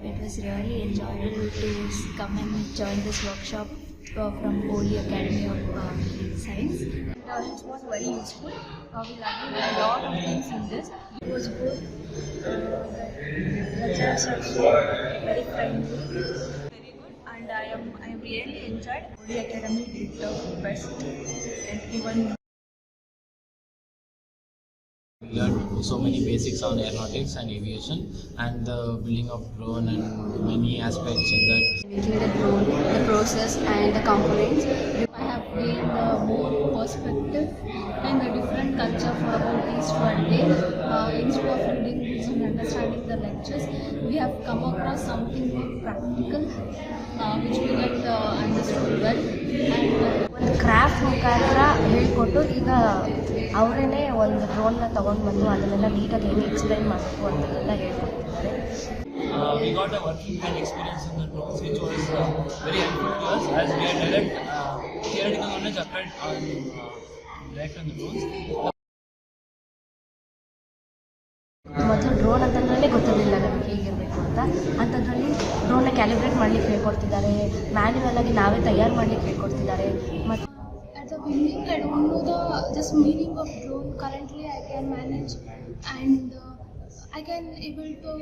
It was really enjoyable to come and join this workshop from Ozhli Academy of Science. It was very useful. We learned a lot of things in this. It was good. The lecturers are so very friendly. Very good, and I really enjoyed. Ozhli Academy did the best, and even we learned so many basics on aeronautics and aviation and the building of drone and many aspects in that. Making the drone, the process and the components. I have gained more perspective and a different culture for about these 12 days. Instead of reading books and understanding the lectures, we have come across something more practical, which we get understood well. ಒಂದು craft ಮುಖಾಂತರ ಹೇಳ್ಕೊಟ್ಟು ಈಗ ಅವರೇನೆ ಒಂದು ಡ್ರೋನ್ನ ತೊಗೊಂಡು ಬಂದು ಅದನ್ನೆಲ್ಲ ನೀಟಾಗಿ ಹೆಂಗೆ ಎಕ್ಸ್ಪ್ಲೈನ್ ಮಾಡಬೇಕು ಅಂತೆಲ್ಲ ಹೇಳ್ಕೊಡ್ತಿದ್ದಾರೆ. We got a working field experience in the drones, which was very helpful to us as we had direct theoretical knowledge applied on direct on the drones. ಮೊದಲು ಡ್ರೋನ್ ಅಂತಂದ್ರೆ ಗೊತ್ತಿರಲಿಲ್ಲ ನಮಗೆ ಹೇಗಿರಬೇಕು ಅಂತ. ಅಂಥದ್ರಲ್ಲಿ ಡ್ರೋನ್ನ ಕ್ಯಾಲಿಬ್ರೇಟ್ ಮಾಡಲಿಕ್ಕೆ ಹೇಳ್ಕೊಡ್ತಿದ್ದಾರೆ, ಮ್ಯಾನ್ಯುವಲ್ ಆಗಿ ನಾವೇ ತಯಾರು ಮಾಡಲಿಕ್ಕೆ ಹೇಳ್ಕೊಡ್ತಿದ್ದಾರೆ. ಮತ್ತು At the beginning, I don't know the just meaning of drone. Currently, I can manage and I can able to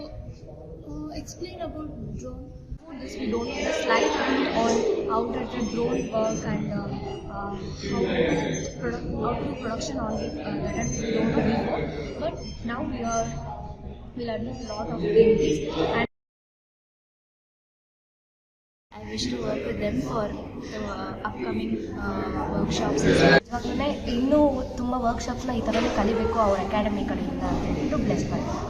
explain about drone. For this, we don't have a slide on how does the drone work and how to production on it. That we don't know before, but now we learning a lot of things. And I wish to work with them for the upcoming workshops. ಇವಾಗಲೇ ಇನ್ನೂ ತುಂಬ ವರ್ಕ್ಶಾಪ್ಸ್ನ ಈ ಥರನೇ ಕಲಿಬೇಕು ಅವ್ರ academy ಕಡೆಯಿಂದ ಅಂತ ಹೇಳ್ಬಿಟ್ಟು ಬ್ಲೆಸ್ ಮಾಡ್ತಾರೆ.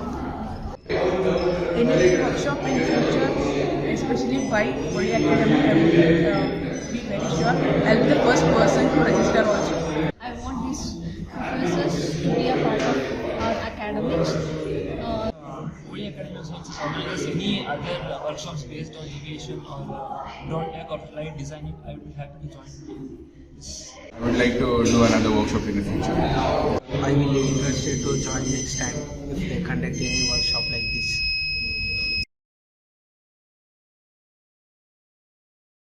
any workshop in future, especially by Ozhli Academy, I would be very sure I'll be the first person to register also. I want these professors to be a part of our academics. Ozhli Academy of Sciences organizes any other workshops based on aviation or drone tech or flight designing. I would be happy to join this. I would like to do another workshop in the future. I will be interested to join next time if they conduct any workshop